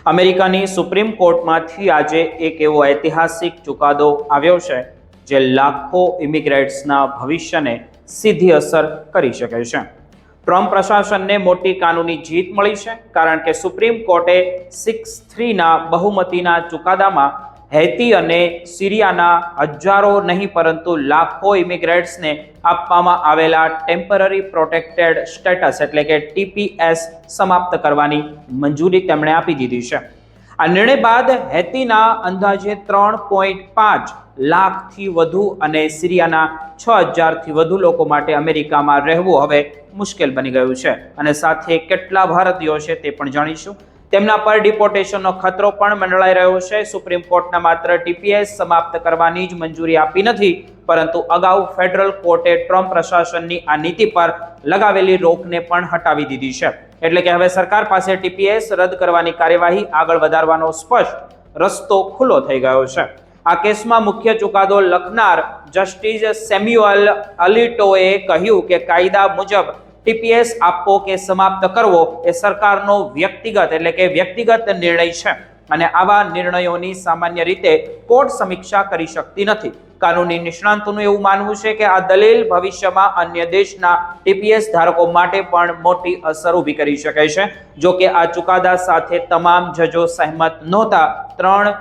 અમેરિકાની સુપ્રીમ કોર્ટમાંથી આજે એક એવો ઐતિહાસિક ચુકાદો આવ્યો છે જે લાખો ઇમિગ્રેન્ટ્સના ભવિષ્યને સીધી અસર કરી શકે છે। ટ્રમ્પ પ્રશાસનને મોટી કાનૂની જીત મળી છે, કારણ કે સુપ્રીમ કોર્ટે 6-3ના બહુમતીના ચુકાદામાં હૈતી અને સિરિયાના હજારો નહીં પરંતુ લાખો ઇમિગ્રેન્ટ્સને આપવામાં આવેલા ટેમ્પરરી પ્રોટેક્ટેડ સ્ટેટસ એટલે કે TPS સમાપ્ત કરવાની મંજૂરી તેમણે આપી દીધી છે। આ નિર્ણય બાદ હૈતીના અંદાજે 3.5 લાખથી વધુ અને સિરિયાના 6,000થી વધુ લોકો માટે અમેરિકામાં રહેવું હવે મુશ્કેલ બની ગયું છે અને સાથે કેટલા ભારતીયો છે તે પણ જાણીશું। તેમના પર ડિપોર્ટેશનનો ખતરો પણ મંડળાઈ રહ્યો છે। સુપ્રીમ કોર્ટના માત્ર TPS સમાપ્ત કરવાની જ મંજૂરી આપી નથી, પરંતુ અગાઉ ફેડરલ કોર્ટે ટ્રમ્પ પ્રશાસનની આ નીતિ પર લગાવેલી રોકને પણ હટાવી દીધી છે। એટલે કે હવે સરકાર પાસે TPS રદ કરવાની કાર્યવાહી આગળ વધારવાનો સ્પષ્ટ રસ્તો ખુલ્લો થઈ ગયો છે। આ કેસમાં મુખ્ય ચુકાદો લખનાર જસ્ટિસ સેમ્યુઅલ અલિટોએ કહ્યું કે કાયદા મુજબ TPS આપવો કે સમાપ્ત કરવો એ સરકારનો વ્યક્તિગત નિર્ણય છે અને આવા નિર્ણયોની સામાન્ય રીતે કોર્ટ સમીક્ષા કરી શકતી નથી। કાનૂની નિષ્ણાંતોનું એવું માનવું છે કે આ દલીલ ભવિષ્યમાં અન્ય દેશના TPS ધારકો માટે પણ મોટી અસર ઊભી કરી શકે છે। જો કે આ ચુકાદા સાથે તમામ જજો સહેમત નહોતા। 3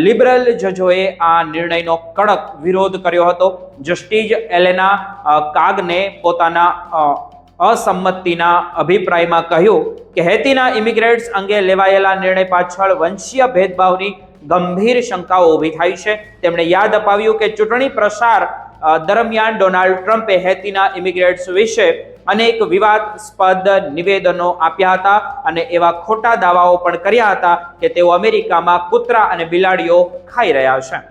લિબરલ જજોએ આ નિર્ણયનો કડક વિરોધ કર્યો હતો। જસ્ટિસ એલેના કાગને પોતાના અસંમતિના અભિપ્રાયમાં કહ્યું કે હૈતીના ઇમિગ્રેન્ટ્સ અંગે લેવાયેલા નિર્ણય પાછળ વંશીય ભેદભાવની ગંભીર શંકાઓ ઊભી થઈ છે। તેમણે યાદ અપાવ્યું કે ચૂંટણી પ્રચાર દરમિયાન ડોનાલ્ડ ટ્રમ્પે હૈતીના ઇમિગ્રેન્ટ્સ વિશે અનેક વિવાદાસ્પદ નિવેદનો આપ્યા હતા અને એવા ખોટા દાવાઓ પણ કર્યા હતા કે તેઓ અમેરિકામાં કૂતરા અને બિલાડીઓ ખાઈ રહ્યા છે।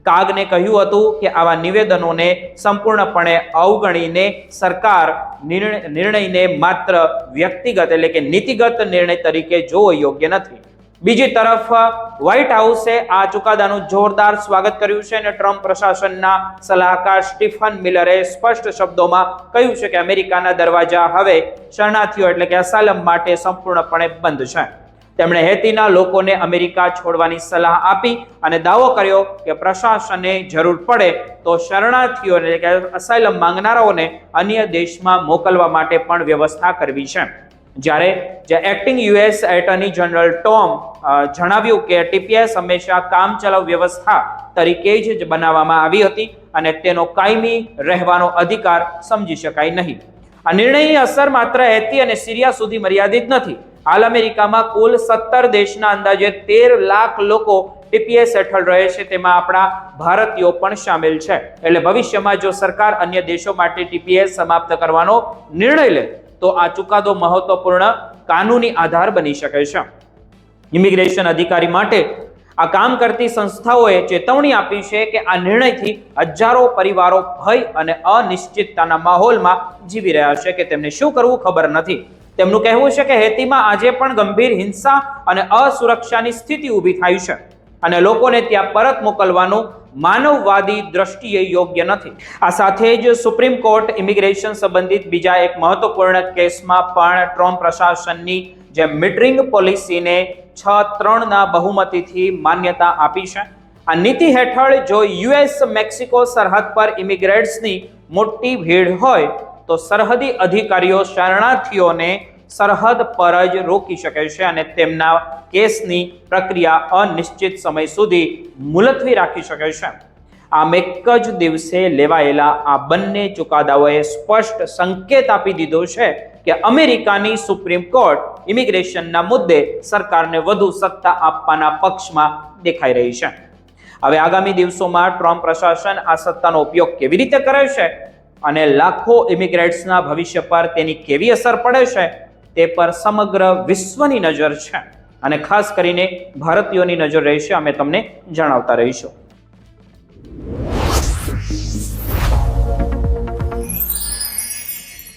કાગને કહ્યું હતું કે આવા નિવેદનોને સંપૂર્ણપણે અવગણીને સરકાર નિર્ણયને માત્ર વ્યક્તિગત એટલે કે નીતિગત નિર્ણય તરીકે જોવો યોગ્ય નથી। બીજી તરફ વ્હાઇટ હાઉસે આ ચુકાદાનું જોરદાર સ્વાગત કર્યું છે અને ટ્રમ્પ પ્રશાસનના સલાહકાર સ્ટીફન મિલરે સ્પષ્ટ શબ્દોમાં કહ્યું છે કે અમેરિકાના દરવાજા હવે શરણાર્થીઓ એટલે કે અસાલમ માટે સંપૂર્ણપણે બંધ છે। તેમણે હૈતીના લોકોને અમેરિકા છોડવાની સલાહ આપી અને દાવો કર્યો કે પ્રશાસને જરૂર પડે તો શરણાર્થીઓ એટલે કે અસાયલમ માંગનારાઓને અન્ય દેશમાં મોકલવા માટે પણ વ્યવસ્થા કરવી છે। જ્યારે acting US attorney general Tom જણાવ્યું કે TPS હંમેશા કામચલાઉ વ્યવસ્થા તરીકે જ બનાવવામાં આવી હતી અને તેનો કાયમી રહેવાનો અધિકાર સમજી શકાય નહીં। આ નિર્ણયની અસર માત્ર હૈતી અને સિરિયા સુધી મર્યાદિત નથી। હાલ અમેરિકામાં કુલ 17 દેશના અંદાજે 13 લાખ લોકો TPS હેઠળ રહે છે, તેમાં આપણા ભારતીયો પણ શામેલ છે। એટલે ભવિષ્યમાં જો સરકાર અન્ય દેશો માટે TPS સમાપ્ત કરવાનો નિર્ણય લે તો આ ચુકાદો મહત્વપૂર્ણ કાનૂની આધાર બની શકે છે। ઇમિગ્રેશન અધિકારી માટે આ કામ કરતી સંસ્થાઓએ ચેતવણી આપી છે કે આ નિર્ણયથી હજારો પરિવારો ભય અને અનિશ્ચિતતાના માહોલમાં જીવી રહ્યા છે કે તેમને શું કરવું ખબર નથી। તેમનું કહેવું છે કે હૈતીમાં આજે પણ ગંભીર હિંસા અને અસુરક્ષાની સ્થિતિ ઊભી થઈ છે અને લોકોને ત્યાં પરત મોકલવાનું માનવવાદી દ્રષ્ટિએ યોગ્ય નથી। આ સાથે જ સુપ્રીમ કોર્ટ ઇમિગ્રેશન સંબંધિત બીજા એક મહત્વપૂર્ણ કેસમાં પણ ટ્રમ્પ પ્રશાસનની જે મિટરિંગ પોલિસીને 6-3ના બહુમતીથી માન્યતા આપી છે। આ નીતિ હેઠળ જો US મેક્સિકો સરહદ પર ઇમિગ્રેન્ટ્સની મોટી ભીડ હોય તો સરહદી અધિકારીઓ શરણાર્થીઓને સરહદ પર જ રોકી શકે છે અને તેમના કેસની પ્રક્રિયા અનિશ્ચિત સમય સુધી મુલતવી રાખી શકે છે। આમ એક જ દિવસે લેવાયેલા આ બંને ચુકાદાઓએ સ્પષ્ટ સંકેત આપી દીધો છે કે અમેરિકાની સુપ્રીમ કોર્ટ ઇમિગ્રેશનના મુદ્દે સરકારને વધુ સત્તા આપવાના પક્ષમાં દેખાઈ રહી છે। હવે આગામી દિવસોમાં ટ્રમ્પ પ્રશાસન આ સત્તાનો ઉપયોગ કેવી રીતે કરે છે અને લાખો ઇમિગ્રેન્ટ્સના ભવિષ્ય પર તેની કેવી અસર પડે છે તે પર સમગ્ર વિશ્વની નજર છે અને ખાસ કરીને ભારતીયોની નજર રહેશે। અમે તમને જણાવતા રહીશું।